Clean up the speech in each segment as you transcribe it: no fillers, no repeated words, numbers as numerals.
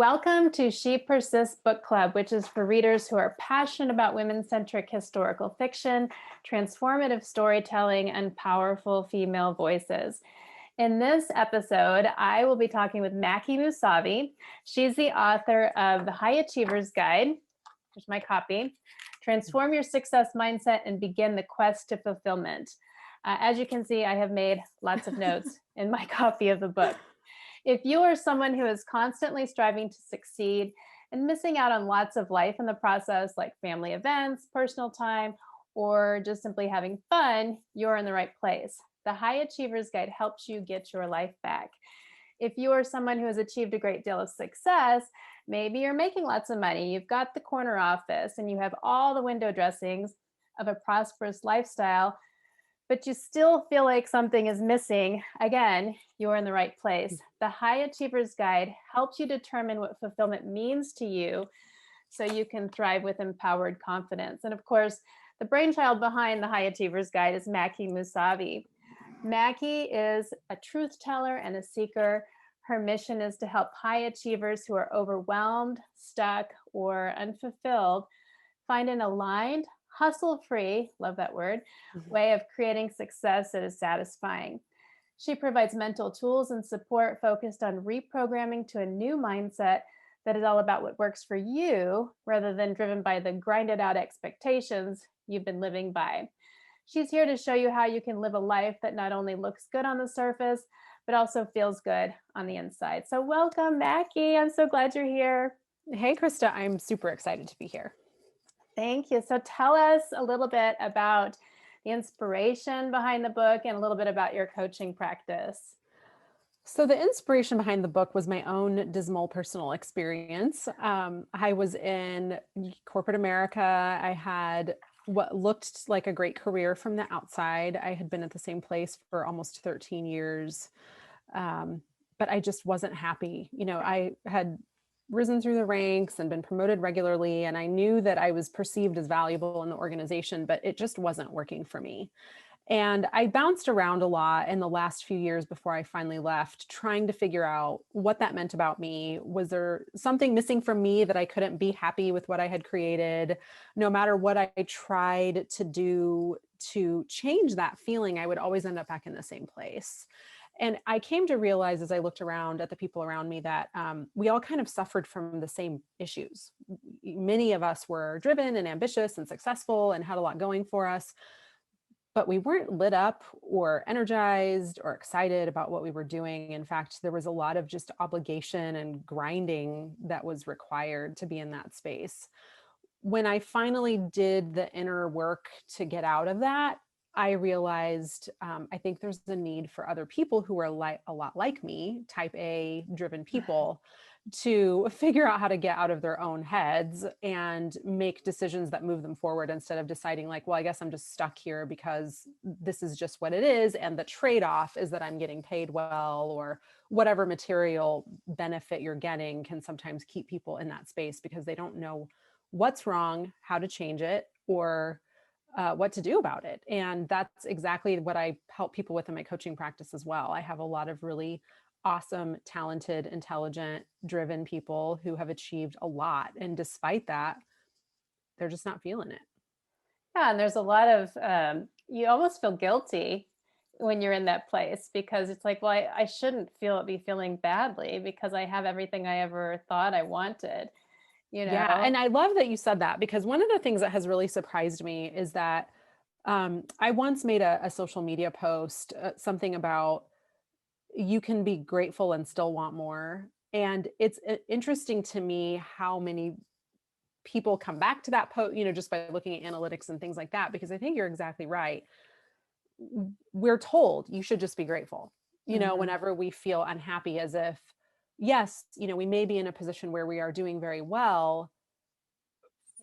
Welcome to She Persists Book Club, which is for readers who are passionate about women-centric historical fiction, transformative storytelling, and powerful female voices. In this episode, I will be talking with Maki Moussavi. She's the author of The High Achiever's Guide. Here's my copy. Transform your success mindset and begin the quest to fulfillment. As you can see, I have made lots of notes in my copy of the book. If you are someone who is constantly striving to succeed and missing out on lots of life in the process, like family events, personal time, or just simply having fun, you're in the right place. The High Achievers Guide helps you get your life back. If you are someone who has achieved a great deal of success, maybe you're making lots of money, you've got the corner office, and you have all the window dressings of a prosperous lifestyle, but you still feel like something is missing, again, you're in the right place. The High Achievers Guide helps you determine what fulfillment means to you so you can thrive with empowered confidence. And of course, the brainchild behind the High Achievers Guide is Maki Moussavi. Maki is a truth teller and a seeker. Her mission is to help high achievers who are overwhelmed, stuck, or unfulfilled find an aligned, hustle-free, love that word, way of creating success that is satisfying. She provides mental tools and support focused on reprogramming to a new mindset that is all about what works for you rather than driven by the grinded out expectations you've been living by. She's here to show you how you can live a life that not only looks good on the surface, but also feels good on the inside. So welcome, Maki. I'm so glad you're here. Hey, Krista, I'm super excited to be here. Thank you. So tell us a little bit about the inspiration behind the book and a little bit about your coaching practice. So the inspiration behind the book was my own dismal personal experience. I was in corporate America. I had what looked like a great career from the outside. I had been at the same place for almost 13 years, but I just wasn't happy. I had risen through the ranks and been promoted regularly, and I knew that I was perceived as valuable in the organization, but it just wasn't working for me. And I bounced around a lot in the last few years before I finally left, trying to figure out what that meant about me. Was there something missing from me that I couldn't be happy with what I had created? No matter what I tried to do to change that feeling, I would always end up back in the same place. And I came to realize as I looked around at the people around me that we all kind of suffered from the same issues. Many of us were driven and ambitious and successful and had a lot going for us, but we weren't lit up or energized or excited about what we were doing. In fact, there was a lot of just obligation and grinding that was required to be in that space. When I finally did the inner work to get out of that, I realized I think there's a need for other people who are a lot like me, type A driven people, to figure out how to get out of their own heads and make decisions that move them forward instead of deciding like, well, I guess I'm just stuck here because this is just what it is. And the trade-off is that I'm getting paid well, or whatever material benefit you're getting can sometimes keep people in that space because they don't know what's wrong, how to change it, or what to do about it. And that's exactly what I help people with in my coaching practice as well. I have a lot of really awesome, talented, intelligent, driven people who have achieved a lot. And despite that, they're just not feeling it. Yeah, and there's a lot of, you almost feel guilty when you're in that place because it's like, well, I shouldn't be feeling badly because I have everything I ever thought I wanted. Yeah. And I love that you said that, because one of the things that has really surprised me is that I once made a social media post, something about you can be grateful and still want more. And it's interesting to me how many people come back to that post, just by looking at analytics and things like that, because I think you're exactly right. We're told you should just be grateful, whenever we feel unhappy, as if, yes, we may be in a position where we are doing very well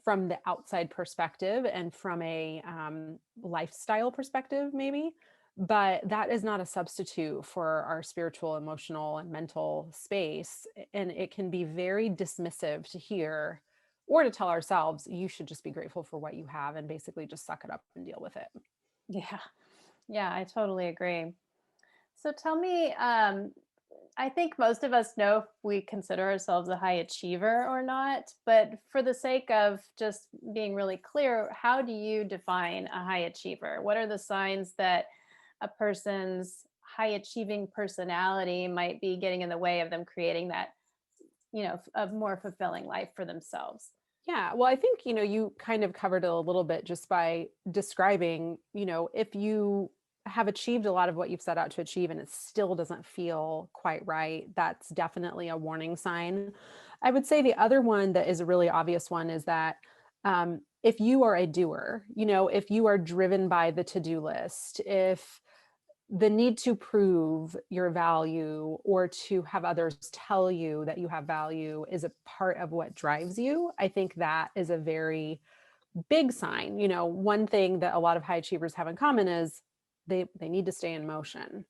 from the outside perspective and from a lifestyle perspective, maybe, but that is not a substitute for our spiritual, emotional, and mental space. And it can be very dismissive to hear or to tell ourselves, you should just be grateful for what you have and basically just suck it up and deal with it. Yeah. Yeah, I totally agree. So tell me, I think most of us know if we consider ourselves a high achiever or not, but for the sake of just being really clear, how do you define a high achiever? What are the signs that a person's high achieving personality might be getting in the way of them creating that, a more fulfilling life for themselves? Yeah, well, I think, you kind of covered it a little bit just by describing, if you have achieved a lot of what you've set out to achieve and it still doesn't feel quite right, that's definitely a warning sign. I would say the other one that is a really obvious one is that if you are a doer, if you are driven by the to-do list, if the need to prove your value or to have others tell you that you have value is a part of what drives you, I think that is a very big sign. One thing that a lot of high achievers have in common is they need to stay in motion.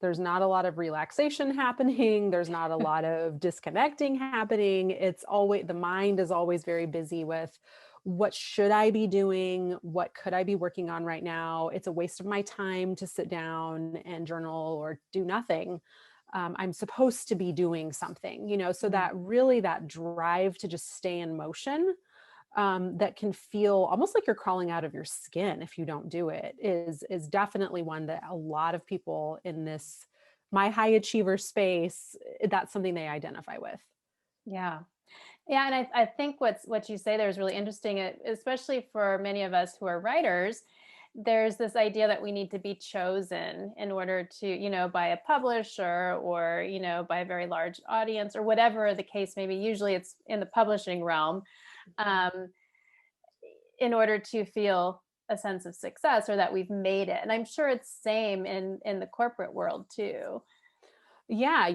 There's not a lot of relaxation happening. There's not a lot of disconnecting happening. It's always, the mind is always very busy with what should I be doing? What could I be working on right now? It's a waste of my time to sit down and journal or do nothing. I'm supposed to be doing something, so Mm. that really that drive to just stay in motion, that can feel almost like you're crawling out of your skin if you don't do it, is definitely one that a lot of people in this my high achiever space, that's something they identify with. Yeah. Yeah, and I think what you say there is really interesting, especially for many of us who are writers. There's this idea that we need to be chosen in order to, by a publisher or, by a very large audience or whatever the case may be. Usually it's in the publishing realm, um, in order to feel a sense of success or that we've made it. And I'm sure it's same in the corporate world too. Yeah,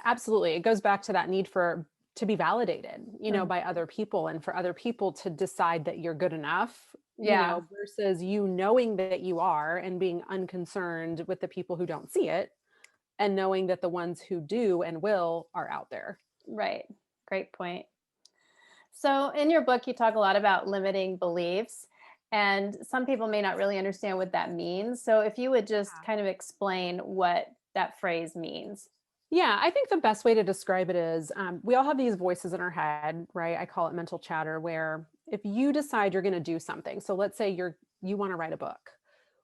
absolutely. It goes back to that need for to be validated, Mhm. by other people and for other people to decide that you're good enough, Yeah, versus you knowing that you are and being unconcerned with the people who don't see it and knowing that the ones who do and will are out there. right. Great point. So, in your book, you talk a lot about limiting beliefs, and some people may not really understand what that means. So, if you would just kind of explain what that phrase means. Yeah, I think the best way to describe it is, we all have these voices in our head, right? I call it mental chatter, where if you decide you're going to do something, so let's say you want to write a book,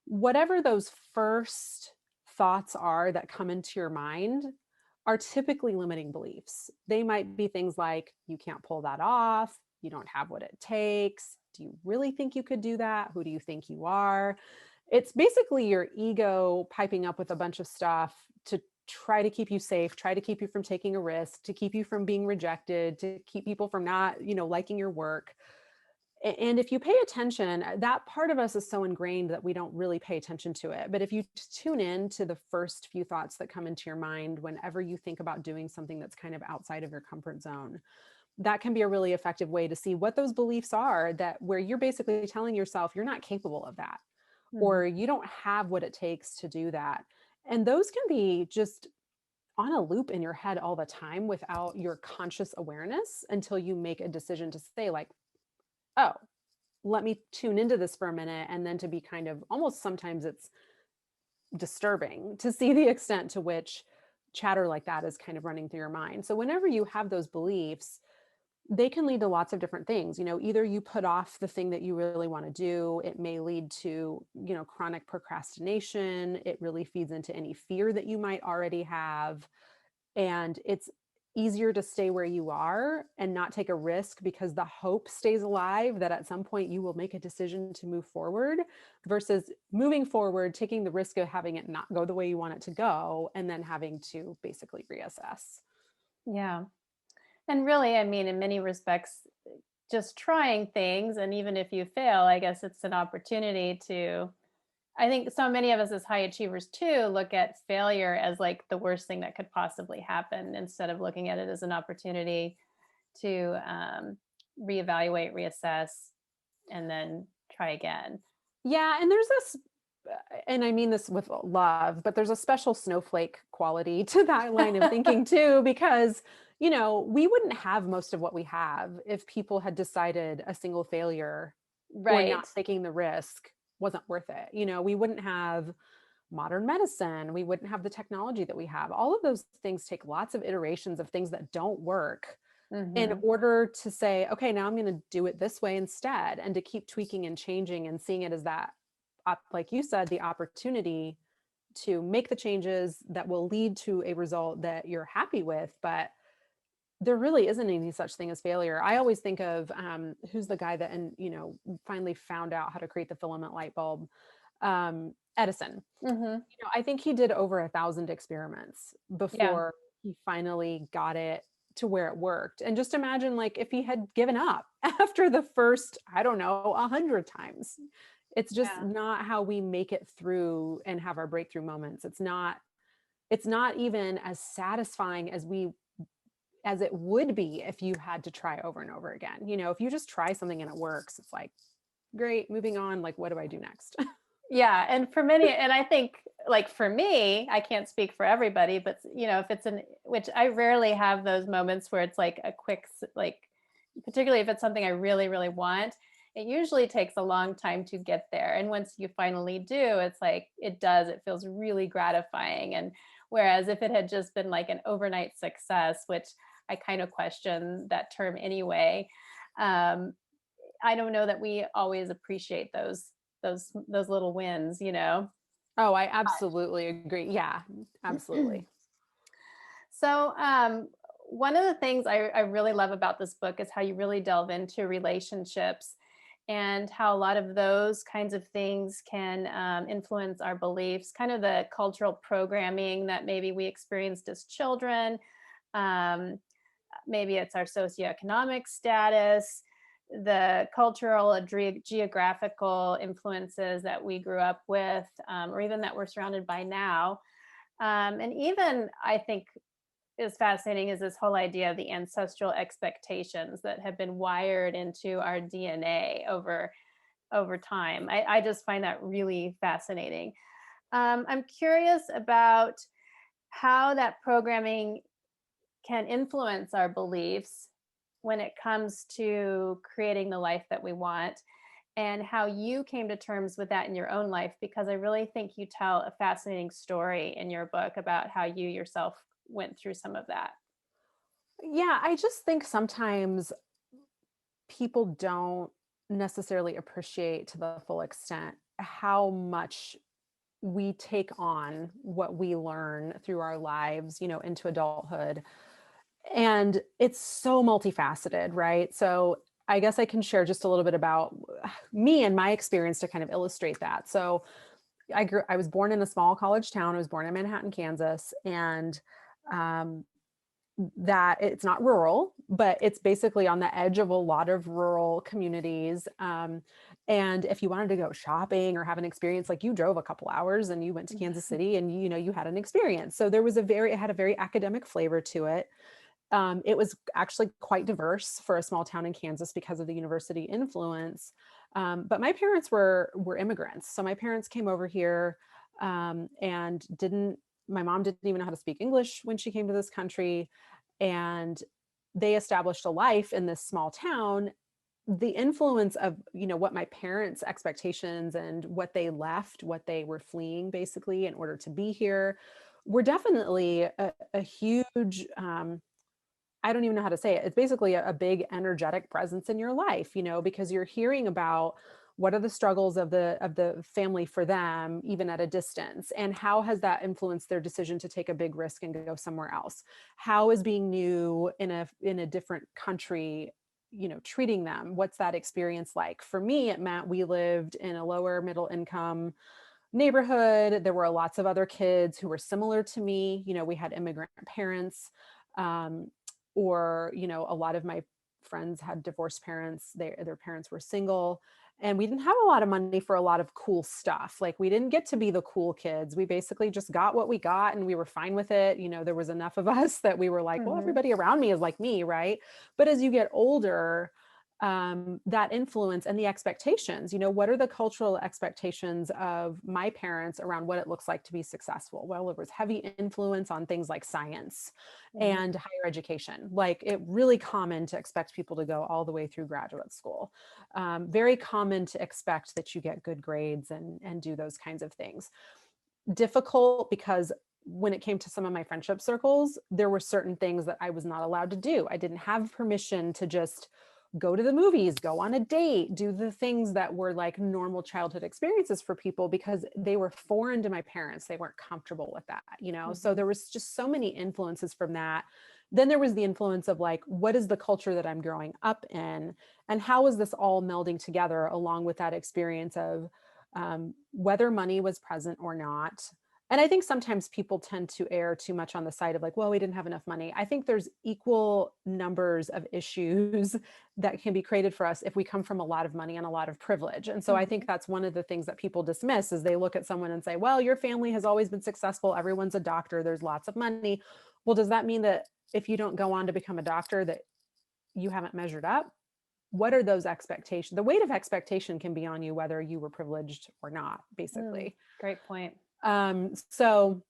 whatever those first thoughts are that come into your mind are typically limiting beliefs. They might be things like, you can't pull that off, you don't have what it takes. Do you really think you could do that? Who do you think you are? It's basically your ego piping up with a bunch of stuff to try to keep you safe, try to keep you from taking a risk, to keep you from being rejected, to keep people from not, liking your work. And if you pay attention, that part of us is so ingrained that we don't really pay attention to it. But if you tune in to the first few thoughts that come into your mind whenever you think about doing something that's kind of outside of your comfort zone, that can be a really effective way to see what those beliefs are, that where you're basically telling yourself you're not capable of that, Mhm. or you don't have what it takes to do that. And those can be just on a loop in your head all the time without your conscious awareness until you make a decision to say, like, oh, let me tune into this for a minute. And then to be kind of almost, sometimes it's disturbing to see the extent to which chatter like that is kind of running through your mind. So whenever you have those beliefs, they can lead to lots of different things. Either you put off the thing that you really want to do. It may lead to, chronic procrastination. It really feeds into any fear that you might already have. And it's easier to stay where you are and not take a risk because the hope stays alive that at some point you will make a decision to move forward, versus moving forward, taking the risk of having it not go the way you want it to go, and then having to basically reassess. Yeah. And really, I mean, in many respects, just trying things, and even if you fail, I guess it's an opportunity to. I think so many of us as high achievers too look at failure as like the worst thing that could possibly happen instead of looking at it as an opportunity to reevaluate, reassess, and then try again. Yeah, and there's this, and I mean this with love, but there's a special snowflake quality to that line of thinking too, because, we wouldn't have most of what we have if people had decided a single failure or Right. not taking the risk wasn't worth it. We wouldn't have modern medicine. We wouldn't have the technology that we have. All of those things take lots of iterations of things that don't work in Hmm. order to say, okay, now I'm going to do it this way instead, and to keep tweaking and changing and seeing it as that, like you said, the opportunity to make the changes that will lead to a result that you're happy with. But there really isn't any such thing as failure. I always think of who's the guy that, and finally found out how to create the filament light bulb, Edison. Hmm. I think he did over 1,000 experiments Yeah. before he finally got it to where it worked. And just imagine, like, if he had given up after the first, I don't know, 100 times. It's just Yeah. not how we make it through and have our breakthrough moments. It's not even as satisfying as it would be if you had to try over and over again. If you just try something and it works, it's like, great, moving on. Like, what do I do next? Yeah, and for many, and I think like for me, I can't speak for everybody, but if it's which I rarely have those moments where it's like a quick, like, particularly if it's something I really, really want, it usually takes a long time to get there. And once you finally do, it's like it feels really gratifying. And whereas if it had just been like an overnight success, which I kind of question that term anyway, um, I don't know that we always appreciate those little wins. Oh, I absolutely agree. Yeah, absolutely. So, one of the things I really love about this book is how you really delve into relationships and how a lot of those kinds of things can influence our beliefs, kind of the cultural programming that maybe we experienced as children. Um, Maybe it's our socioeconomic status, the cultural or geographical influences that we grew up with, or even that we're surrounded by now. And even I think is fascinating is this whole idea of the ancestral expectations that have been wired into our DNA over time. I just find that really fascinating. I'm curious about how that programming can influence our beliefs when it comes to creating the life that we want, and how you came to terms with that in your own life, because I really think you tell a fascinating story in your book about how you yourself went through some of that. Yeah, I just think sometimes people don't necessarily appreciate to the full extent how much we take on what we learn through our lives, into adulthood. And it's so multifaceted, right? So I guess I can share just a little bit about me and my experience to kind of illustrate that. So I was born in a small college town. I was born in Manhattan, Kansas, and um, that it's not rural, but it's basically on the edge of a lot of rural communities. And if you wanted to go shopping or have an experience, like, you drove a couple hours and you went to Kansas City, and you had an experience. So it had a very academic flavor to it. It was actually quite diverse for a small town in Kansas because of the university influence. But my parents were immigrants, so my parents came over here, and didn't. My mom didn't even know how to speak English when she came to this country, and they established a life in this small town. The influence of what my parents' expectations and what they left, what they were fleeing basically in order to be here, were definitely a huge, I don't even know how to say it. It's basically a big energetic presence in your life, because you're hearing about what are the struggles of the family for them, even at a distance, and how has that influenced their decision to take a big risk and go somewhere else. How is being new in a different country, treating them? What's that experience like? For me, it meant we lived in a lower middle income neighborhood. There were lots of other kids who were similar to me. We had immigrant parents. Or a lot of my friends had divorced parents. Their parents were single, and we didn't have a lot of money for a lot of cool stuff. Like, we didn't get to be the cool kids. We basically just got what we got, and we were fine with it. There was enough of us that we were like, well, Mhm. everybody around me is like me, right? But as you get older, that influence and the expectations, what are the cultural expectations of my parents around what it looks like to be successful? Well, there was heavy influence on things like science Mhm. and higher education. Like, it really common to expect people to go all the way through graduate school. Very common to expect that you get good grades and do those kinds of things. difficult because when it came to some of my friendship circles, there were certain things that I was not allowed to do. I didn't have permission to just go to the movies, go on a date, do the things that were like normal childhood experiences for people because they were foreign to my parents. They weren't comfortable with that, you know? So Mhm. there was just so many influences from that. Then there was the influence of like, what is the culture that I'm growing up in? And how is this all melding together along with that experience of whether money was present or not? And I think sometimes people tend to err too much on the side of like, well, we didn't have enough money. I think there's equal numbers of issues that can be created for us if we come from a lot of money and a lot of privilege. And so I think Mhm. that's one of the things that people dismiss is they look at someone and say, well, your family has always been successful. Everyone's a doctor. There's lots of money. Well, does that mean that if you don't go on to become a doctor that you haven't measured up? What are those expectations? The weight of expectation can be on you whether you were privileged or not, Mm, basically. great point. So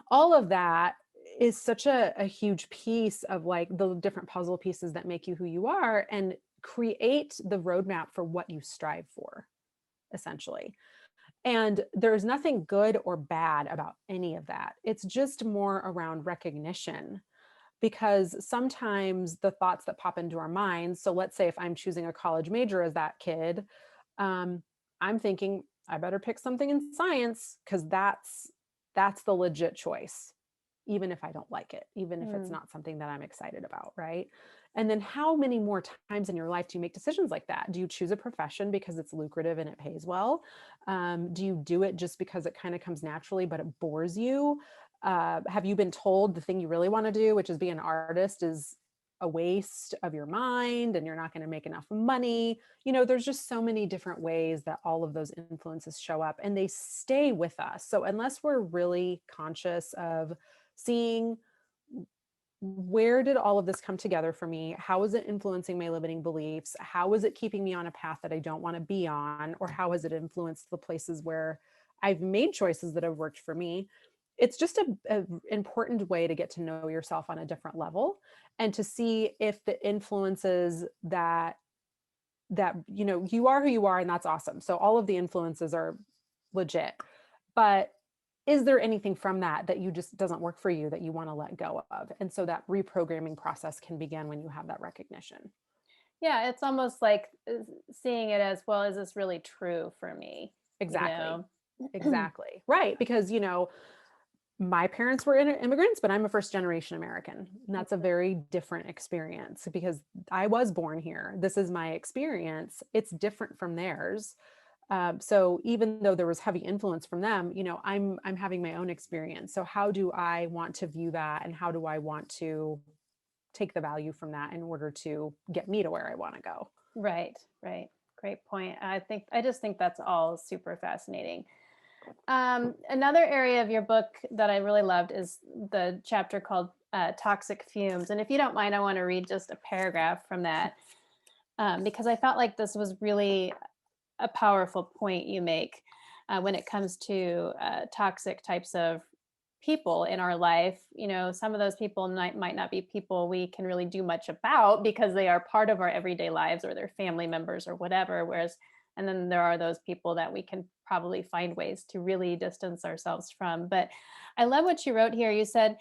all of that is such a huge piece of like the different puzzle pieces that make you who you are and create the roadmap for what you strive for, essentially. And there's nothing good or bad about any of that. It's just more around recognition because sometimes the thoughts that pop into our minds. So let's say if I'm choosing a college major as that kid, um, I'm thinking I better pick something in science because that's the legit choice, even if I don't like it, even if it's Mm. not something that I'm excited about, right? And then how many more times in your life do you make decisions like that? Do you choose a profession because it's lucrative and it pays well? Do you do it just because it kind of comes naturally, but it bores you? Have you been told the thing you really want to do, which is be an artist, is a waste of your mind and you're not going to make enough money? You know, there's just so many different ways that all of those influences show up and they stay with us. So unless we're really conscious of seeing where did all of this come together for me? How is it influencing my limiting beliefs? How is it keeping me on a path that I don't want to be on? Or how has it influenced the places where I've made choices that have worked for me? It's just a important way to get to know yourself on a different level and to see if the influences that you know you are who you are and that's awesome. So all of the influences are legit. But is there anything from that that you just doesn't work for you that you want to let go of? And so that reprogramming process can begin when you have that recognition. Yeah, it's almost like seeing it as, well, is this really true for me? You Exactly. know? Exactly. Right. Because, you know, my parents were immigrants, but I'm a first generation American. And that's a very different experience because I was born here. This is my experience. It's different from theirs. So even though there was heavy influence from them, you know, I'm having my own experience. So how do I want to view that, and how do I want to take the value from that in order to get me to where I want to go? Right, right. Great point. I just think that's all super fascinating. Another area of your book that I really loved is the chapter called Toxic Fumes. And if you don't mind, I want to read just a paragraph from that because I felt like this was really a powerful point you make when it comes to toxic types of people in our life. You know, some of those people might not be people we can really do much about because they are part of our everyday lives or they're family members or whatever. Whereas, and then there are those people that we can probably find ways to really distance ourselves from. But I love what you wrote here. You said,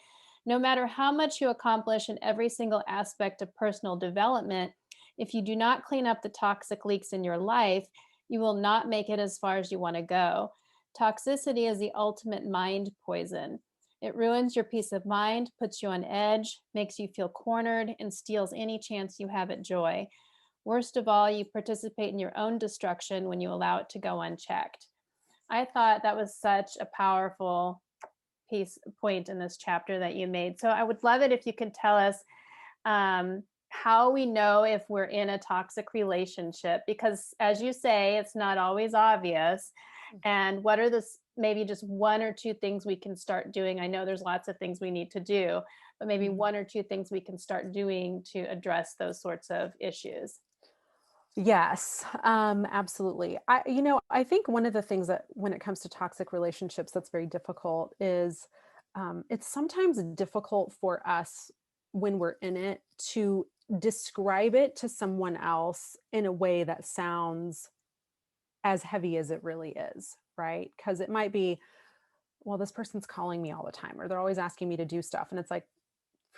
no matter how much you accomplish in every single aspect of personal development, if you do not clean up the toxic leaks in your life, you will not make it as far as you want to go. Toxicity is the ultimate mind poison. It ruins your peace of mind, puts you on edge, makes you feel cornered, and steals any chance you have at joy. Worst of all, you participate in your own destruction when you allow it to go unchecked. I thought that was such a powerful point in this chapter that you made. So I would love it if you could tell us how we know if we're in a toxic relationship, because as you say, it's not always obvious. And what are maybe just one or two things we can start doing? I know there's lots of things we need to do, but maybe Mhm. one or two things we can start doing to address those sorts of issues. Yes, absolutely. You know, I think one of the things that when it comes to toxic relationships that's very difficult is it's sometimes difficult for us when we're in it to describe it to someone else in a way that sounds as heavy as it really is, right? Because it might be, well, this person's calling me all the time, or they're always asking me to do stuff. And it's like,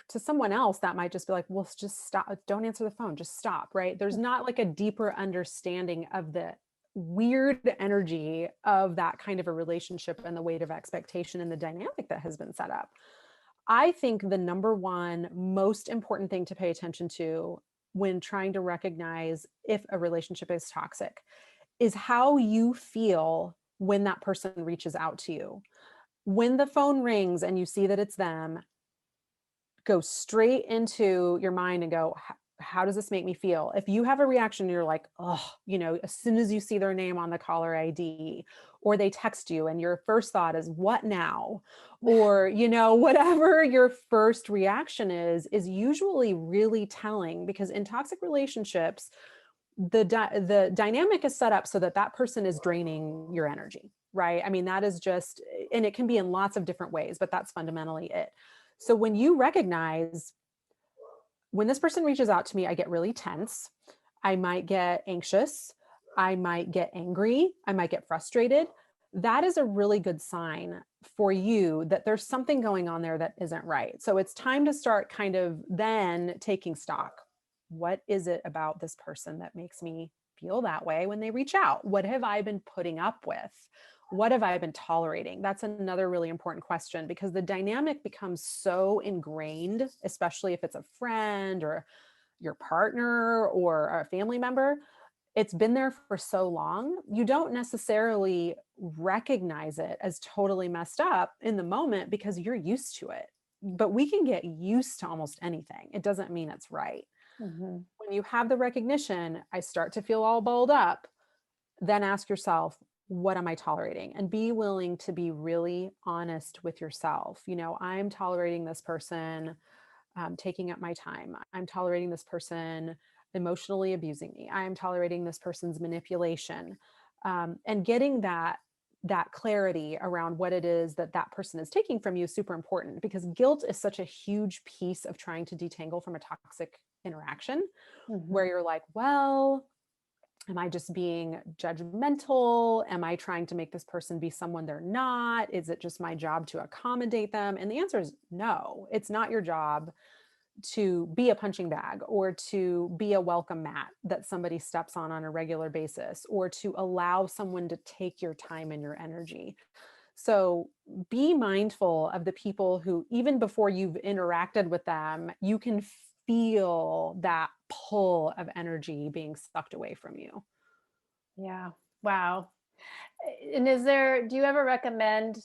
to someone else, that might just be like, well, just stop, don't answer the phone, just stop, right? There's not like a deeper understanding of the weird energy of that kind of a relationship and the weight of expectation and the dynamic that has been set up. I think the number one most important thing to pay attention to when trying to recognize if a relationship is toxic is how you feel when that person reaches out to you. When the phone rings and you see that it's them, go straight into your mind and go, how does this make me feel? If you have a reaction, you're like, oh, as soon as you see their name on the caller ID, or they text you and your first thought is, what now? Or, whatever your first reaction is usually really telling, because in toxic relationships, the dynamic is set up so that that person is draining your energy, right? I mean, that is just, and it can be in lots of different ways, but that's fundamentally it. So when you recognize, when this person reaches out to me, I get really tense. I might get anxious. I might get angry. I might get frustrated. That is a really good sign for you that there's something going on there that isn't right. So it's time to start kind of then taking stock. What is it about this person that makes me feel that way when they reach out? What have I been putting up with? What have I been tolerating? That's another really important question, because the dynamic becomes so ingrained, especially if it's a friend or your partner or a family member. It's been there for so long, you don't necessarily recognize it as totally messed up in the moment because you're used to it. But we can get used to almost anything. It doesn't mean it's right. Mm-hmm. When you have the recognition, I start to feel all balled up, then ask yourself, what am I tolerating? And be willing to be really honest with yourself. I'm tolerating this person taking up my time. I'm tolerating this person emotionally abusing me. I'm tolerating this person's manipulation. And getting that clarity around what it is that that person is taking from you is super important, because guilt is such a huge piece of trying to detangle from a toxic interaction, Mm-hmm. where you're like, well, am I just being judgmental? Am I trying to make this person be someone they're not? Is it just my job to accommodate them? And the answer is no, it's not your job to be a punching bag, or to be a welcome mat that somebody steps on a regular basis, or to allow someone to take your time and your energy. So be mindful of the people who, even before you've interacted with them, you can feel that pull of energy being sucked away from you. Yeah. Wow. And do you ever recommend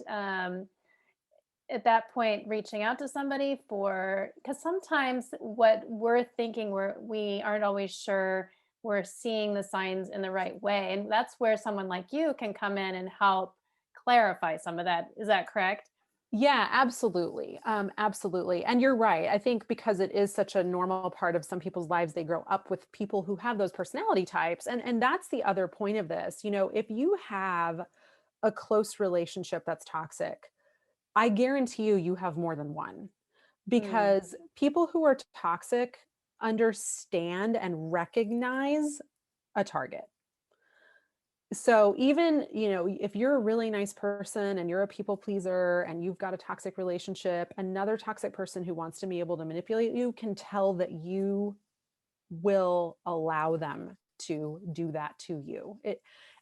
at that point reaching out to somebody for, because sometimes what we're thinking, we aren't always sure we're seeing the signs in the right way, and that's where someone like you can come in and help clarify some of that. Is that correct? Yeah, absolutely. Absolutely. And you're right. I think because it is such a normal part of some people's lives, they grow up with people who have those personality types. And that's the other point of this. If you have a close relationship that's toxic, I guarantee you have more than one, Mm, because people who are toxic understand and recognize a target. So even, if you're a really nice person and you're a people pleaser and you've got a toxic relationship, another toxic person who wants to be able to manipulate you can tell that you will allow them to do that to you.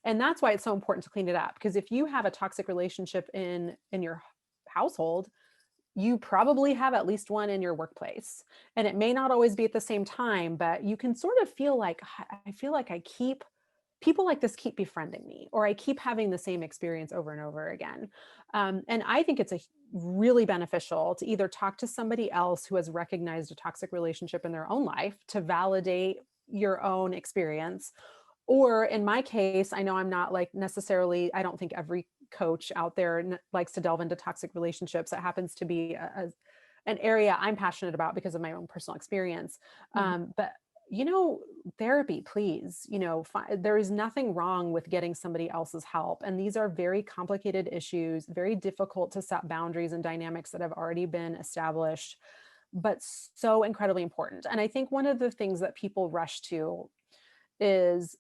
And that's why it's so important to clean it up. Because if you have a toxic relationship in your household, you probably have at least one in your workplace. And it may not always be at the same time, but you can sort of feel like, I feel like people like this keep befriending me, or I keep having the same experience over and over again. And I think it's really beneficial to either talk to somebody else who has recognized a toxic relationship in their own life to validate your own experience. Or in my case, I know I'm not like necessarily, I don't think every coach out there likes to delve into toxic relationships. It happens to be an area I'm passionate about because of my own personal experience. mhm. But therapy, please, there is nothing wrong with getting somebody else's help. And these are very complicated issues, very difficult to set boundaries and dynamics that have already been established, but so incredibly important. And I think one of the things that people rush to is,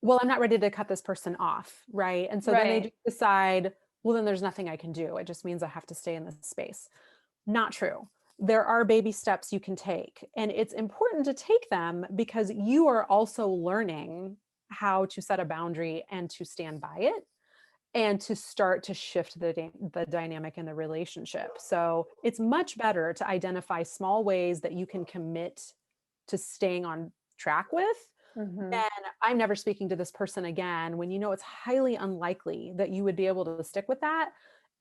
well, I'm not ready to cut this person off, right? And so then they Right. just decide, well, then there's nothing I can do. It just means I have to stay in this space. Not true. There are baby steps you can take, and it's important to take them because you are also learning how to set a boundary and to stand by it and to start to shift the dynamic in the relationship. So it's much better to identify small ways that you can commit to staying on track with. Mm-hmm. And I'm never speaking to this person again when you know it's highly unlikely that you would be able to stick with that.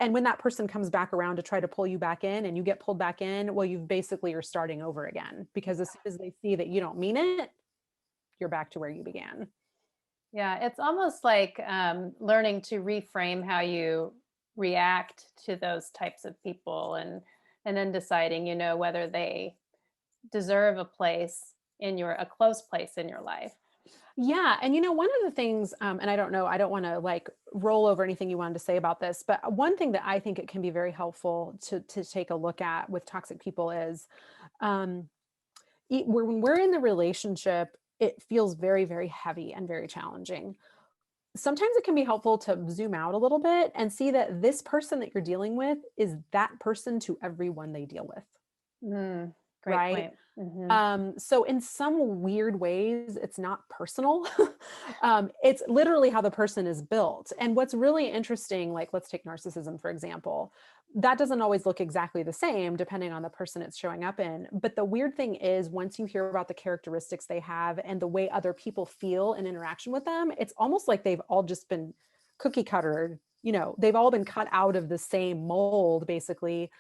And when that person comes back around to try to pull you back in and you get pulled back in, well, you basically are starting over again, because as soon as they see that you don't mean it, you're back to where you began. Yeah, it's almost like learning to reframe how you react to those types of people, and then deciding, whether they deserve a close place in your life. Yeah. And one of the things, and I don't know, I don't want to like roll over anything you wanted to say about this, but one thing that I think it can be very helpful to take a look at with toxic people is um, when we're in the relationship, it feels very, very heavy and very challenging. Sometimes it can be helpful to zoom out a little bit and see that this person that you're dealing with is that person to everyone they deal with, Great right? point. Hmm. So in some weird ways, it's not personal. It's literally how the person is built. And what's really interesting, like let's take narcissism, for example, that doesn't always look exactly the same depending on the person it's showing up in. But the weird thing is, once you hear about the characteristics they have and the way other people feel in interaction with them, it's almost like they've all just been cookie cuttered. They've all been cut out of the same mold, basically.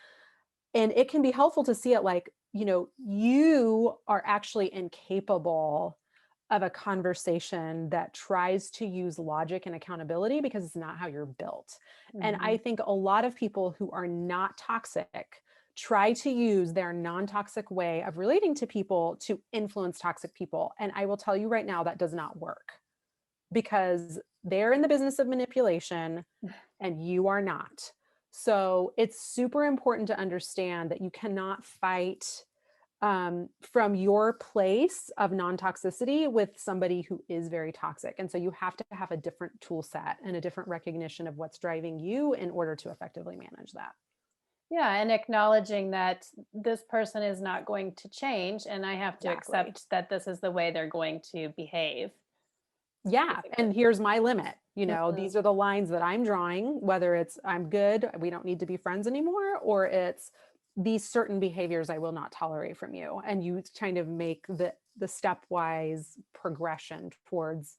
And it can be helpful to see it like, you are actually incapable of a conversation that tries to use logic and accountability, because it's not how you're built. And Hmm. I think a lot of people who are not toxic try to use their non-toxic way of relating to people to influence toxic people. And I will tell you right now, that does not work, because they're in the business of manipulation and you are not. So it's super important to understand that you cannot fight from your place of non-toxicity with somebody who is very toxic. And so you have to have a different tool set and a different recognition of what's driving you in order to effectively manage that. Yeah, and acknowledging that this person is not going to change, and I have to Exactly. accept that this is the way they're going to behave. Yeah. Basically. And here's my limit. Mhm. These are the lines that I'm drawing, whether it's I'm good, we don't need to be friends anymore, or it's these certain behaviors I will not tolerate from you. And you kind of make the stepwise progression towards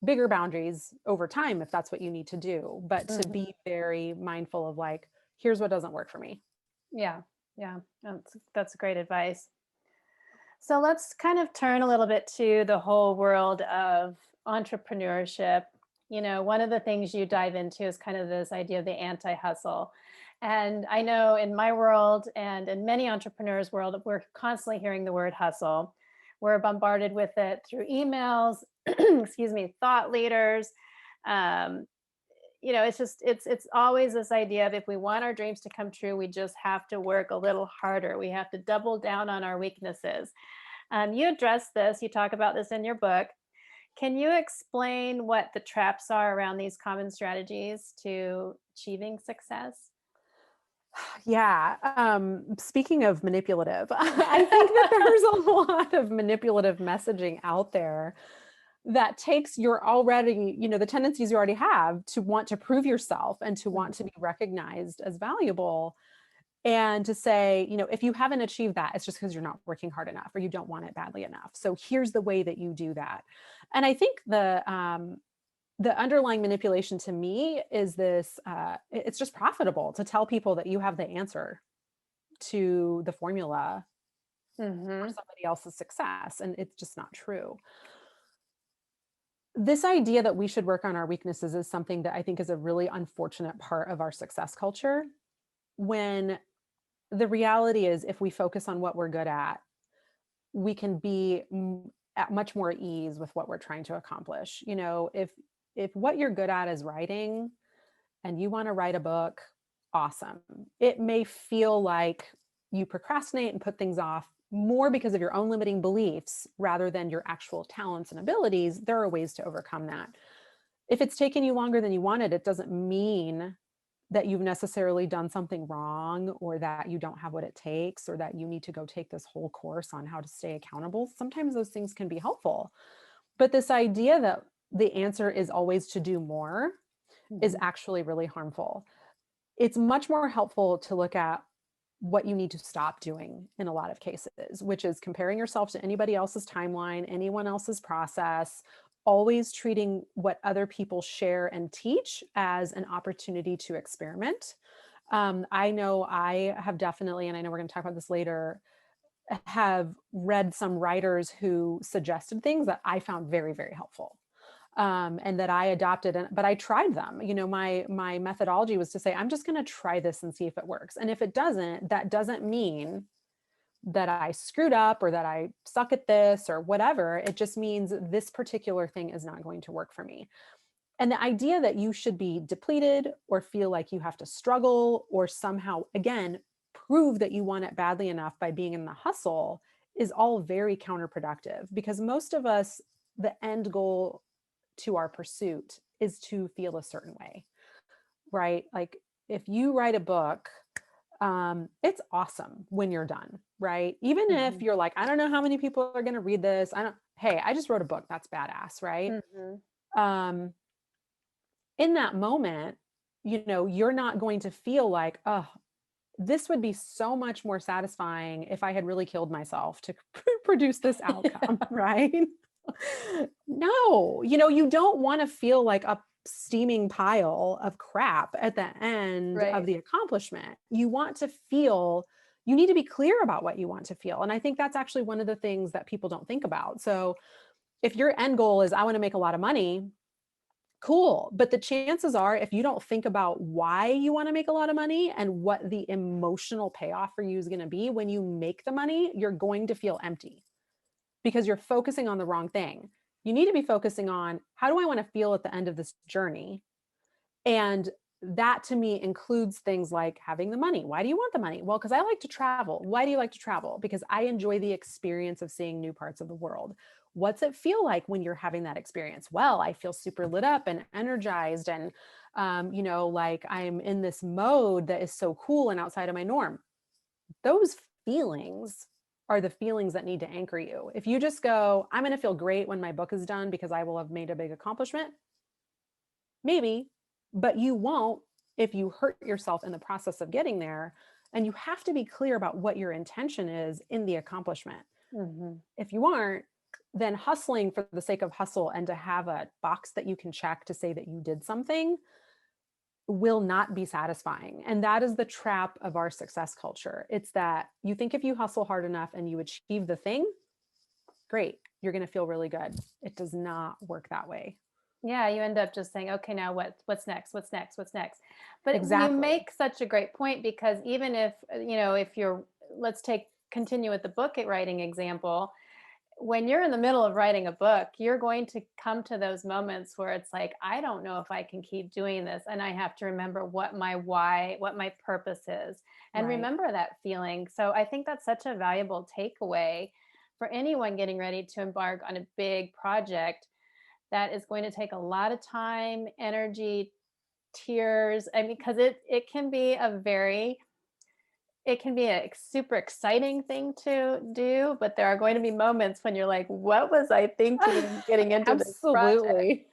bigger boundaries over time if that's what you need to do. But to Mhm. be very mindful of like, here's what doesn't work for me. Yeah, yeah, that's great advice. So let's kind of turn a little bit to the whole world of entrepreneurship. One of the things you dive into is kind of this idea of the anti-hustle. And I know in my world and in many entrepreneurs' world, we're constantly hearing the word hustle. We're bombarded with it through emails, excuse me, thought leaders. Um, it's always this idea of, if we want our dreams to come true, we just have to work a little harder. We have to double down on our weaknesses. You address this, you talk about this in your book. Can you explain what the traps are around these common strategies to achieving success? Yeah. Speaking of manipulative, I think that there's a lot of manipulative messaging out there that takes your already, the tendencies you already have to want to prove yourself and to want to be recognized as valuable, and to say, if you haven't achieved that, it's just because you're not working hard enough or you don't want it badly enough. So here's the way that you do that. And I think the underlying manipulation to me is this, it's just profitable to tell people that you have the answer to the formula for Mm-hmm. somebody else's success. And it's just not true. This idea that we should work on our weaknesses is something that I think is a really unfortunate part of our success culture, when the reality is, if we focus on what we're good at, we can be at much more ease with what we're trying to accomplish. If what you're good at is writing and you want to write a book, awesome. It may feel like you procrastinate and put things off more because of your own limiting beliefs rather than your actual talents and abilities. There are ways to overcome that. If it's taken you longer than you wanted, it doesn't mean that you've necessarily done something wrong, or that you don't have what it takes, or that you need to go take this whole course on how to stay accountable. Sometimes those things can be helpful. But this idea that the answer is always to do more is Mhm. actually really harmful. It's much more helpful to look at what you need to stop doing in a lot of cases, which is comparing yourself to anybody else's timeline, anyone else's process, always treating what other people share and teach as an opportunity to experiment. I know I have definitely, and I know we're going to talk about this later, have read some writers who suggested things that I found very, very helpful. And that I adopted, but I tried them. My methodology was to say, I'm just going to try this and see if it works. And if it doesn't, that doesn't mean that I screwed up or that I suck at this or whatever. It just means this particular thing is not going to work for me. And the idea that you should be depleted or feel like you have to struggle or somehow, again, prove that you want it badly enough by being in the hustle is all very counterproductive, because most of us, the end goal to our pursuit is to feel a certain way, right? Like if you write a book, it's awesome when you're done, right? Even if Mhm. you're like, I don't know how many people are going to read this. Hey, I just wrote a book. That's badass, right? Mhm. Um, in that moment, you're not going to feel like, oh, this would be so much more satisfying if I had really killed myself to produce this outcome, right? No, you don't want to feel like a steaming pile of crap at the end of Right. the accomplishment. You need to be clear about what you want to feel. And I think that's actually one of the things that people don't think about. So if your end goal is, I want to make a lot of money, cool. But the chances are, if you don't think about why you want to make a lot of money and what the emotional payoff for you is going to be when you make the money, you're going to feel empty because you're focusing on the wrong thing. You need to be focusing on, how do I want to feel at the end of this journey? And that to me includes things like having the money. Why do you want the money? Well, because I like to travel. Why do you like to travel? Because I enjoy the experience of seeing new parts of the world. What's it feel like when you're having that experience? Well, I feel super lit up and energized, and like I'm in this mode that is so cool and outside of my norm. Those feelings are the feelings that need to anchor you. If you just go, I'm going to feel great when my book is done because I will have made a big accomplishment, maybe, but you won't if you hurt yourself in the process of getting there. And you have to be clear about what your intention is in the accomplishment. Mhm. If you aren't, then hustling for the sake of hustle and to have a box that you can check to say that you did something will not be satisfying. And that is the trap of our success culture. It's that you think if you hustle hard enough and you achieve the thing, great, you're going to feel really good. It does not work that way. Yeah, you end up just saying, okay, now what's next? What's next? What's next? But you Exactly. make such a great point, because even if, if you're, let's take continue with the book writing example, when you're in the middle of writing a book, you're going to come to those moments where it's like, I don't know if I can keep doing this. And I have to remember what my why, what my purpose is, and Right. remember that feeling. So I think that's such a valuable takeaway for anyone getting ready to embark on a big project that is going to take a lot of time, energy, tears. I mean, because it can be a super exciting thing to do, but there are going to be moments when you're like, what was I thinking getting into this project? Absolutely.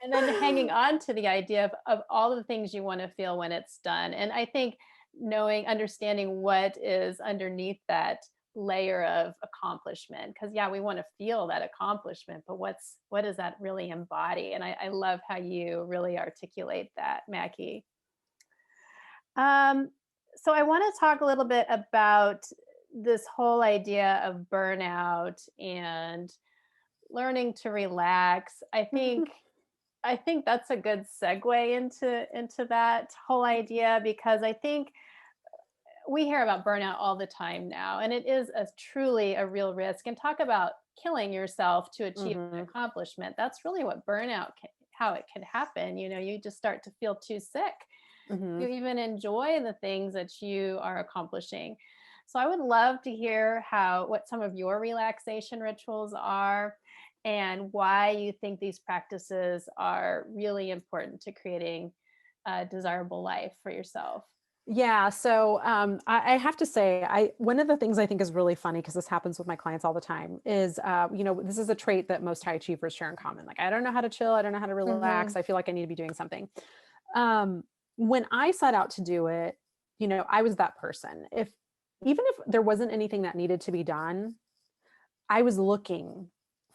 And then hanging on to the idea of all the things you want to feel when it's done. And I think understanding what is underneath that layer of accomplishment, because yeah, we want to feel that accomplishment, but what does that really embody? And I love how you really articulate that, Mackie. Um, so I want to talk a little bit about this whole idea of burnout and learning to relax. I think that's a good segue into that whole idea, because I think we hear about burnout all the time now, and it is truly a real risk. And talk about killing yourself to achieve an Hmm. accomplishment. That's really what how it can happen. You just start to feel too sick Hmm. to even enjoy the things that you are accomplishing. So I would love to hear what some of your relaxation rituals are, and why you think these practices are really important to creating a desirable life for yourself? Yeah. So I have to say, one of the things I think is really funny, because this happens with my clients all the time, is this is a trait that most high achievers share in common. Like, I don't know how to chill, I don't know how to relax, Hmm. I feel like I need to be doing something. Um, when I set out to do it, I was that person. Even if there wasn't anything that needed to be done, I was looking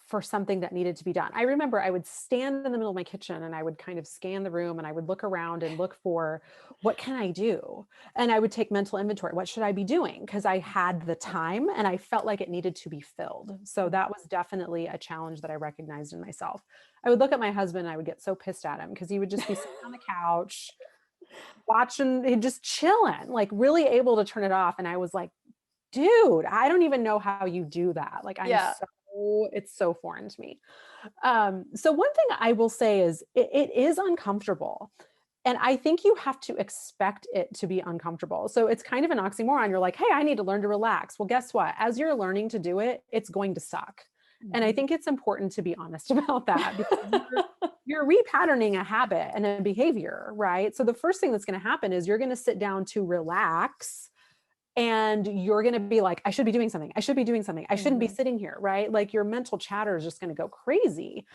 for something that needed to be done. I remember I would stand in the middle of my kitchen and I would kind of scan the room and I would look around and look for, what can I do? And I would take mental inventory. What should I be doing? Because I had the time and I felt like it needed to be filled. So that was definitely a challenge that I recognized in myself. I would look at my husband and I would get so pissed at him because he would just be sitting on the couch watching, he'd just chilling, like really able to turn it off. And I was like, dude, I don't even know how you do that. Like, Yeah. it's so foreign to me. So one thing I will say is it is uncomfortable. And I think you have to expect it to be uncomfortable. So it's kind of an oxymoron. You're like, hey, I need to learn to relax. Well, guess what? As you're learning to do it, it's going to suck. And I Mhm. think it's important to be honest about that, because you're repatterning a habit and a behavior, right? So the first thing that's going to happen is you're going to sit down to relax and you're going to be like, I should be doing something. I should be doing something. I shouldn't be Mhm. sitting here, right? Like your mental chatter is just going to go crazy.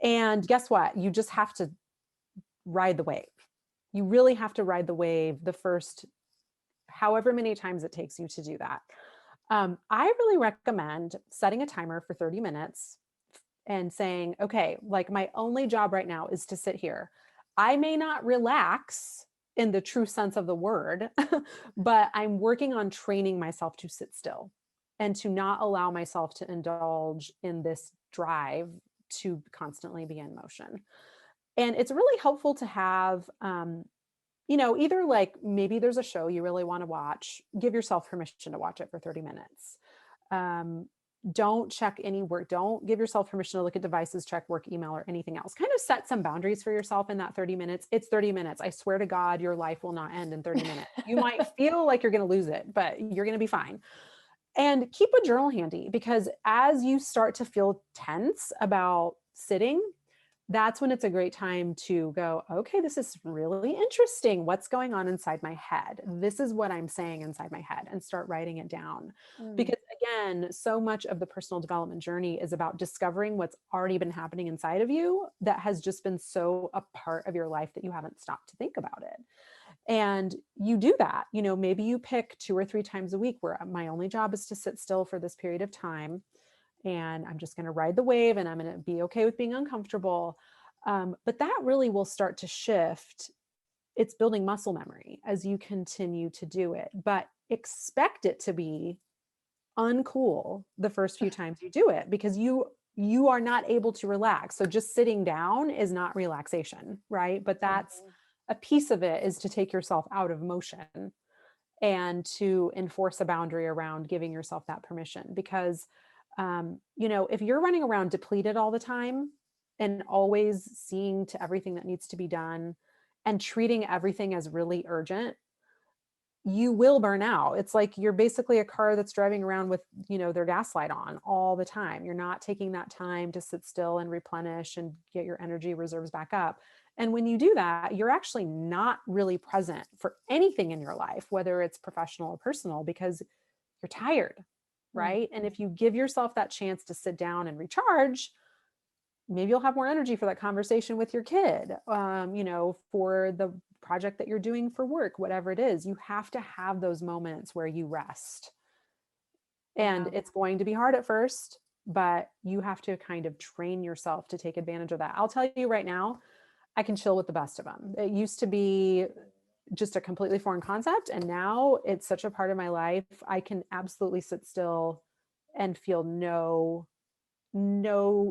And guess what? You just have to ride the wave. You really have to ride the wave the first however many times it takes you to do that. I really recommend setting a timer for 30 minutes and saying, okay, like my only job right now is to sit here. I may not relax in the true sense of the word, but I'm working on training myself to sit still and to not allow myself to indulge in this drive to constantly be in motion. And it's really helpful to have, either like maybe there's a show you really want to watch, give yourself permission to watch it for 30 minutes. Um, don't check any work. Don't give yourself permission to look at devices, check work email, or anything else. Kind of set some boundaries for yourself in that 30 minutes. It's 30 minutes. I swear to God, your life will not end in 30 minutes. You might feel like you're going to lose it, but you're going to be fine. And keep a journal handy, because as you start to feel tense about sitting, that's when it's a great time to go, okay, this is really interesting. What's going on inside my head? This is what I'm saying inside my head, and start writing it down. Mm. Because again, so much of the personal development journey is about discovering what's already been happening inside of you that has just been so a part of your life that you haven't stopped to think about it. And you do that, maybe you pick 2 or 3 times a week where my only job is to sit still for this period of time, and I'm just going to ride the wave and I'm going to be okay with being uncomfortable. But that really will start to shift. It's building muscle memory as you continue to do it, but expect it to be uncool the first few times you do it, because you are not able to relax. So just sitting down is not relaxation, right? But that's Mhm. a piece of it, is to take yourself out of motion and to enforce a boundary around giving yourself that permission. Because if you're running around depleted all the time and always seeing to everything that needs to be done and treating everything as really urgent, you will burn out. It's like you're basically a car that's driving around with, their gas light on all the time. You're not taking that time to sit still and replenish and get your energy reserves back up. And when you do that, you're actually not really present for anything in your life, whether it's professional or personal, because you're tired, Mhm. right? And if you give yourself that chance to sit down and recharge, maybe you'll have more energy for that conversation with your kid, for the project that you're doing for work, whatever it is. You have to have those moments where you rest. And Yeah. it's going to be hard at first, but you have to kind of train yourself to take advantage of that. I'll tell you right now, I can chill with the best of them. It used to be just a completely foreign concept, and now it's such a part of my life. I can absolutely sit still and feel no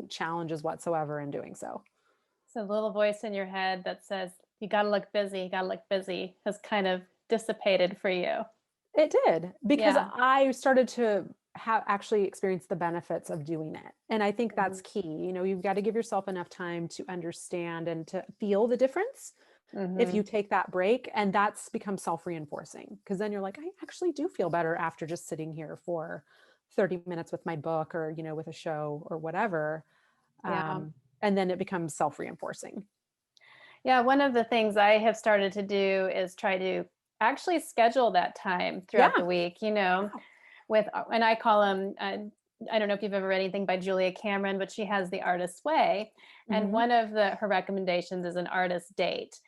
challenges whatsoever in doing so. So the little voice in your head that says, you got to look busy, you got to look busy, has kind of dissipated for you. It did, because Yeah. I started to have actually experienced the benefits of doing it. And I think that's Mhm. key. You've got to give yourself enough time to understand and to feel the difference if Mhm. you take that break. And that's become self-reinforcing, because then you're like, I actually do feel better after just sitting here for 30 minutes with my book, or, with a show or whatever. Yeah. And then it becomes self-reinforcing. Yeah, one of the things I have started to do is try to actually schedule that time throughout the Yeah. week, with and I call them I don't know if you've ever read anything by Julia Cameron, but she has The Artist's Way, and Mhm. one of her recommendations is an artist date,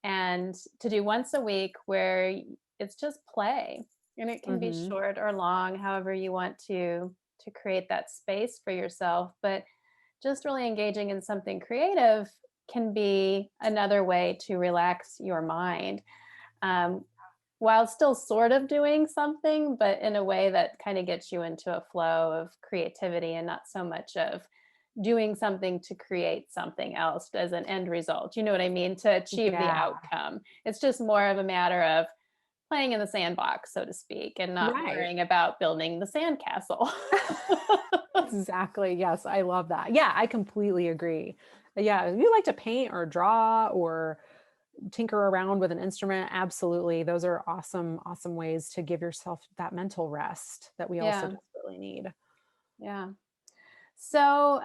and to do once a week where it's just play, and it can be Mhm. short or long, however you want to create that space for yourself, but just really engaging in something creative can be another way to relax your mind, um, while still sort of doing something, but in a way that kind of gets you into a flow of creativity and not so much of doing something to create something else as an end result. You know what I mean? To achieve the Yeah. outcome. It's just more of a matter of playing in the sandbox, so to speak, and not Right. worrying about building the sandcastle. Exactly. Yes, I love that. Yeah, I completely agree. Yeah, if you like to paint or draw or tinker around with an instrument, absolutely. Those are awesome, awesome ways to give yourself that mental rest that we also Yeah, desperately need. yeah. So,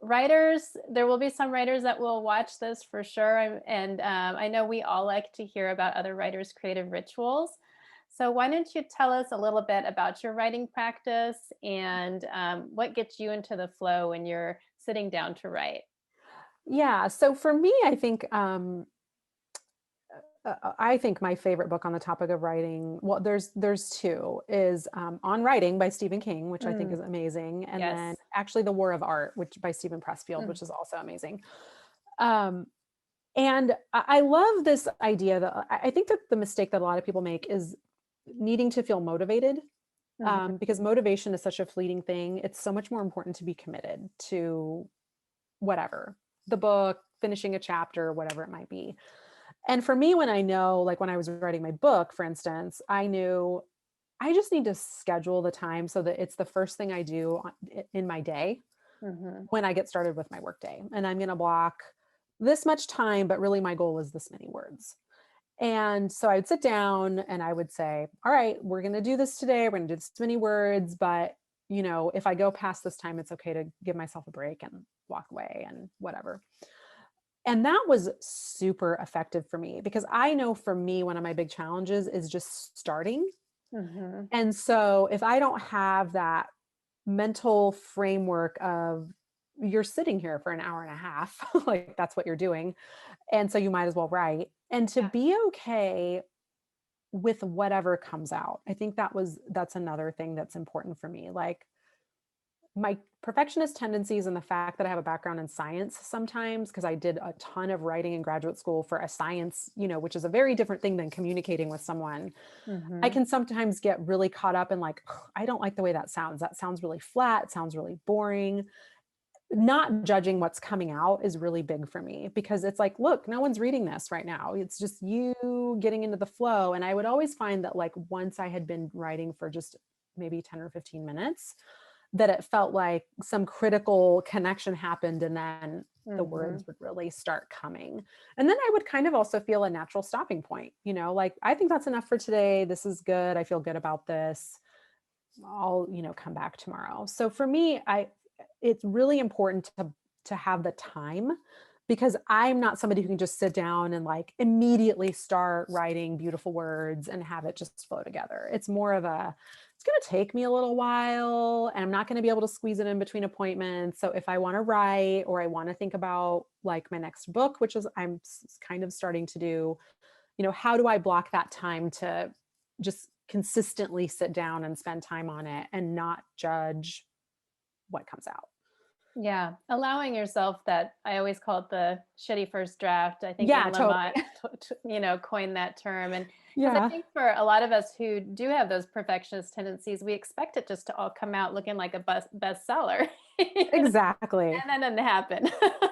writers, there will be some writers that will watch this for sure. And I know we all like to hear about other writers' creative rituals. So, why don't you tell us a little bit about your writing practice and what gets you into the flow when you're sitting down to write? Yeah. So for me, I think my favorite book on the topic of writing, well, there's two, is On Writing by Stephen King, which I think Mm, is amazing, and then yes. actually The War of Art, which by Stephen Pressfield, Mm, which is also amazing. Um, and I love this idea that I think that the mistake that a lot of people make is needing to feel motivated, mhm. because motivation is such a fleeting thing. It's so much more important to be committed to whatever, the book, finishing a chapter, whatever it might be. And for me, when I know, like when I was writing my book, for instance, I knew I just need to schedule the time so that it's the first thing I do in my day Mhm. when I get started with my workday. And I'm going to block this much time, but really my goal is this many words. And so I would sit down and I would say, all right, we're going to do this today. We're going to do this many words, but if I go past this time, it's okay to give myself a break and walk away and whatever. And that was super effective for me because I know for me, one of my big challenges is just starting. Mhm. And so if I don't have that mental framework of you're sitting here for an hour and a half, like that's what you're doing. And so you might as well write. And to be okay with whatever comes out. I think that's another thing that's important for me. Like my perfectionist tendencies and the fact that I have a background in science sometimes, because I did a ton of writing in graduate school for a science, which is a very different thing than communicating with someone. I Mhm. can sometimes get really caught up in like, "Ugh, I don't like the way that sounds. That sounds really flat. It sounds really boring." Not judging what's coming out is really big for me because it's like, look, no one's reading this right now. It's just you getting into the flow. And I would always find that like once I had been writing for just maybe 10 or 15 minutes, that it felt like some critical connection happened and then the words Mhm. would really start coming. And then I would kind of also feel a natural stopping point, like I think that's enough for today. This is good. I feel good about this. I'll, come back tomorrow. So for me, it's really important to have the time because I'm not somebody who can just sit down and like immediately start writing beautiful words and have it just flow together. It's more of it's going to take me a little while and I'm not going to be able to squeeze it in between appointments. So if I want to write or I want to think about like my next book, which is I'm kind of starting to do, how do I block that time to just consistently sit down and spend time on it and not judge what comes out? Yeah, allowing yourself that I always call it the shitty first draft. I think Yeah, Anne totally. Lamott, coined that term, and because I Yeah. think for a lot of us who do have those perfectionist tendencies, we expect it just to all come out looking like a bestseller, and Exactly. that doesn't happen.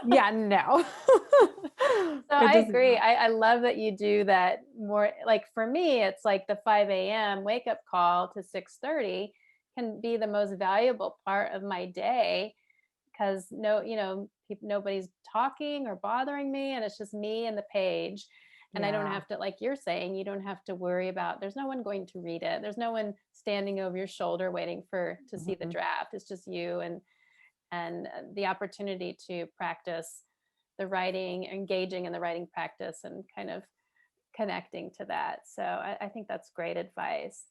Yeah, no. So It I does agree. not. I love that you do that more. Like for me, it's like the 5 a.m. wake up call to 6:30 can be the most valuable part of my day because nobody's talking or bothering me, and it's just me and the page. And I don't Yeah. have to, like you're saying, you don't have to worry about. There's no one going to read it. There's no one standing over your shoulder waiting to see the Mhm. draft. It's just you and the opportunity to practice the writing, engaging in the writing practice and kind of connecting to that. So I think that's great advice.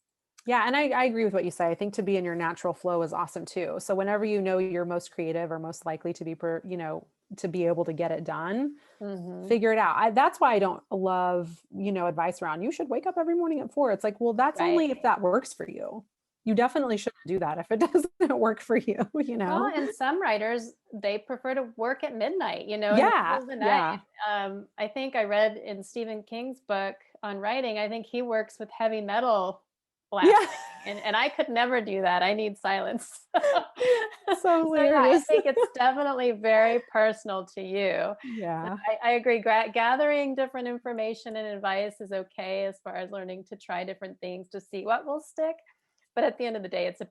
Yeah, and I agree with what you say. I think to be in your natural flow is awesome too. So whenever you know you're most creative or most likely to be, to be able to get it done, Mm-hmm. figure it out. That's why I don't love, advice around you should wake up every morning at 4. It's like, well, that's Right. only if that works for you. You definitely shouldn't do that if it doesn't work for you, Well, and some writers, they prefer to work at midnight, in the Yeah, middle of the night. yeah. I think I read in Stephen King's book on writing, I think he works with heavy metal Yeah. blasting, and I could never do that. I need silence. So So yeah, I hilarious. think it's definitely very personal to you. Yeah. I agree. Gathering different information and advice is okay as far as learning to try different things to see what will stick. But at the end of the day, it's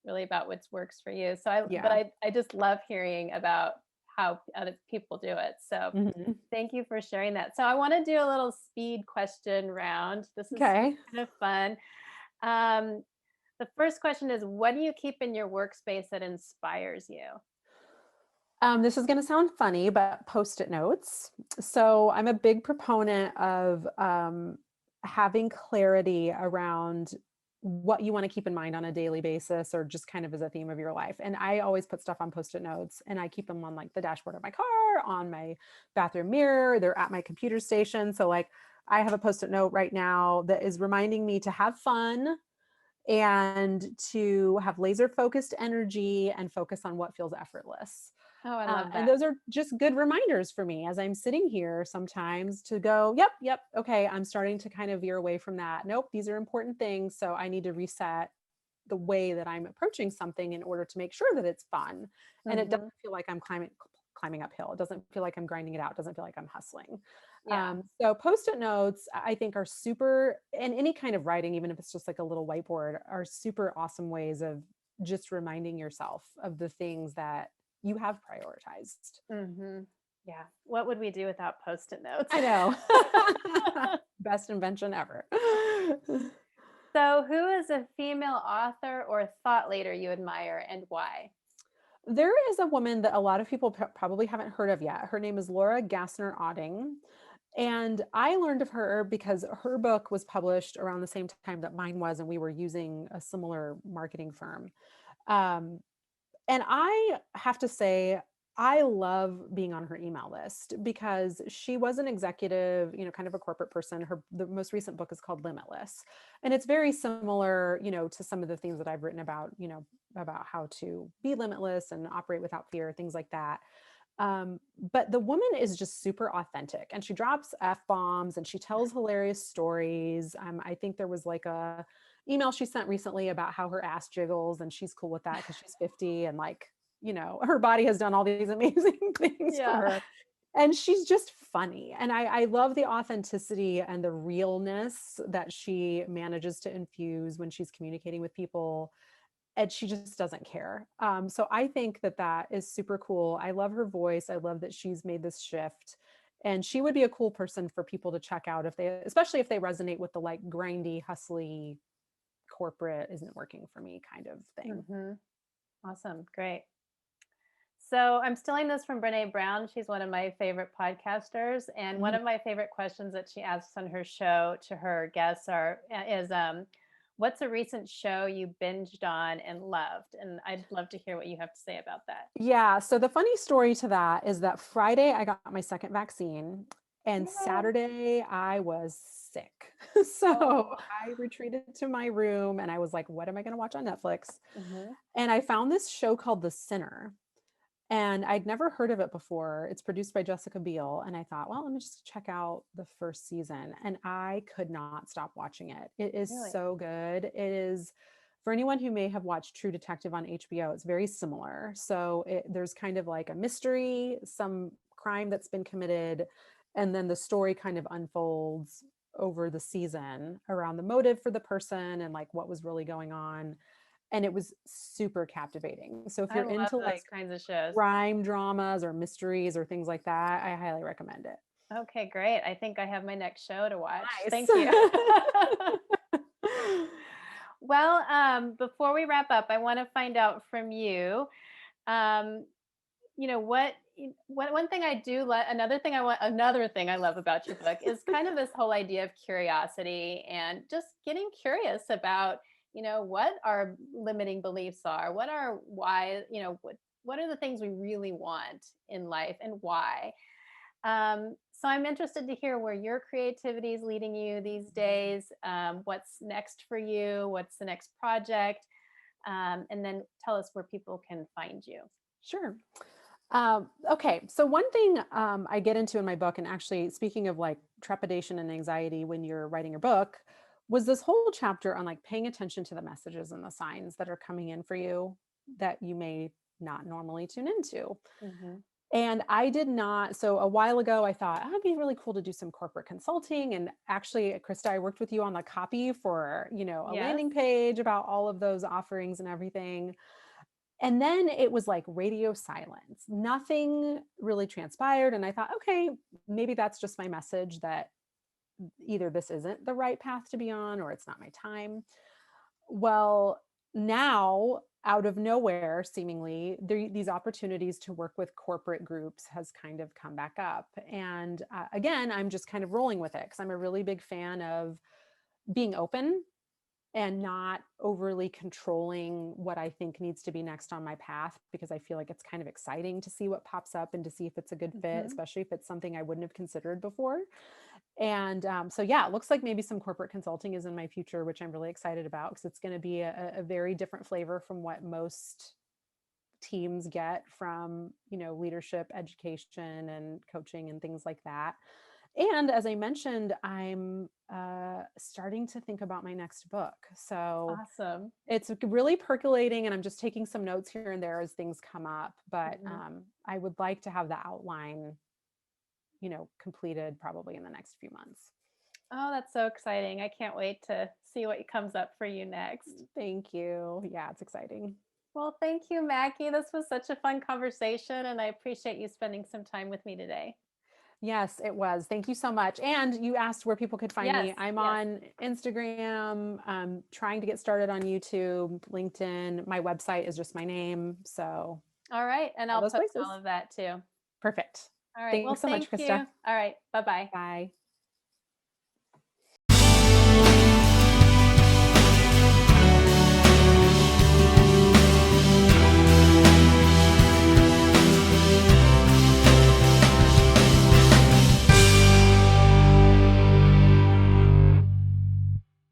really about what works for you. So Yeah. I just love hearing about how other people do it. So Mhm. thank you for sharing that. So I want to do a little speed question round. This is Okay. kind of fun. Um, the first question is, what do you keep in your workspace that inspires you? This is going to sound funny, but post-it notes. So I'm a big proponent of having clarity around what you want to keep in mind on a daily basis or just kind of as a theme of your life. And I always put stuff on post-it notes, and I keep them on like the dashboard of my car, on my bathroom mirror, they're at my computer station. So like I have a post-it note right now that is reminding me to have fun and to have laser focused energy and focus on what feels effortless. Oh, I love And that. those are just good reminders for me as I'm sitting here sometimes to go, yep, okay, I'm starting to kind of veer away from that. Nope, these are important things. So I need to reset the way that I'm approaching something in order to make sure that it's fun. And it Hmm. doesn't feel like I'm climbing uphill. It doesn't feel like I'm grinding it out. It doesn't feel like I'm hustling. Yeah. So post-it notes, I think are super, and any kind of writing, even if it's just like a little whiteboard, are super awesome ways of just reminding yourself of the things that you have prioritized. Hmm. Yeah. What would we do without post-it notes? I know. Best invention ever. So, who is a female author or thought leader you admire and why? There is a woman that a lot of people probably haven't heard of yet. Her name is Laura Gassner Otting. And I learned of her because her book was published around the same time that mine was, and we were using a similar marketing firm. Um, and I have to say, I love being on her email list because she was an executive, kind of a corporate person. The most recent book is called Limitless. And it's very similar, to some of the things that I've written about, about how to be limitless and operate without fear, things like that. But the woman is just super authentic and she drops F-bombs and she tells hilarious stories. I think there was like a email she sent recently about how her ass jiggles and she's cool with that because she's 50 and like, her body has done all these amazing things for Yeah. her. And she's just funny. And I love the authenticity and the realness that she manages to infuse when she's communicating with people, and she just doesn't care. So I think that that is super cool. I love her voice. I love that she's made this shift, and she would be a cool person for people to check out especially if they resonate with the like grindy, hustly, corporate isn't working for me kind of thing. Hmm. Awesome. Great. So I'm stealing this from Brene Brown. She's one of my favorite podcasters, and one Mhm. of my favorite questions that she asks on her show to her guests is what's a recent show you binged on and loved? And I'd love to hear what you have to say about that. Yeah. So the funny story to that is that Friday I got my second vaccine, and Yay. Saturday I was sick. So Oh. I retreated to my room and I was like, what am I going to watch on Netflix? Hmm. And I found this show called The Sinner. And I'd never heard of it before. It's produced by Jessica Biel. And I thought, well, let me just check out the first season. And I could not stop watching it. It is Really? so good. It is, for anyone who may have watched True Detective on HBO, it's very similar. So there's kind of like a mystery, some crime that's been committed. And then the story kind of unfolds over the season around the motive for the person and like what was really going on, and it was super captivating. So if I you're love into those like kinds of shows. crime dramas or mysteries or things like that, I highly recommend it. Okay, great. I think I have my next show to watch. Nice. Thank you. Well, before we wrap up, I want to find out from you. Um, one thing I do like, another thing I love about your book is kind of this whole idea of curiosity and just getting curious about, what our limiting beliefs are, what are why, what are the things we really want in life and why. So I'm interested to hear where your creativity is leading you these days. What's next for you? What's the next project? And then tell us where people can find you. Sure. Okay. So one thing I get into in my book, and actually speaking of like trepidation and anxiety when you're writing your book, was this whole chapter on like paying attention to the messages and the signs that are coming in for you that you may not normally tune into. Mhm. And I did not. So a while ago, I thought, oh, it'd be really cool to do some corporate consulting. And actually, Krista, I worked with you on the copy for, a Yes. landing page about all of those offerings and everything. And then it was like radio silence. Nothing really transpired. And I thought, okay, maybe that's just my message that either this isn't the right path to be on or it's not my time. Well, now out of nowhere, seemingly, these opportunities to work with corporate groups has kind of come back up. And again, I'm just kind of rolling with it because I'm a really big fan of being open and not overly controlling what I think needs to be next on my path, because I feel like it's kind of exciting to see what pops up and to see if it's a good fit, Mhm. especially if it's something I wouldn't have considered before. And so, yeah, it looks like maybe some corporate consulting is in my future, which I'm really excited about because it's going to be a very different flavor from what most teams get from, leadership education and coaching and things like that. And as I mentioned, I'm starting to think about my next book. So Awesome. it's really percolating, and I'm just taking some notes here and there as things come up. But Mhm. I would like to have the outline, completed probably in the next few months. Oh, that's so exciting. I can't wait to see what comes up for you next. Thank you. Yeah, it's exciting. Well, thank you, Mackie. This was such a fun conversation, and I appreciate you spending some time with me today. Yes, it was. Thank you so much. And you asked where people could find Yes, me. I'm yes. on Instagram, trying to get started on YouTube, LinkedIn. My website is just my name. So All right. And all I'll those post places. all of that too. Perfect. All right. Well, Thanks so much, thank you. Krista. All right. Bye bye. Bye.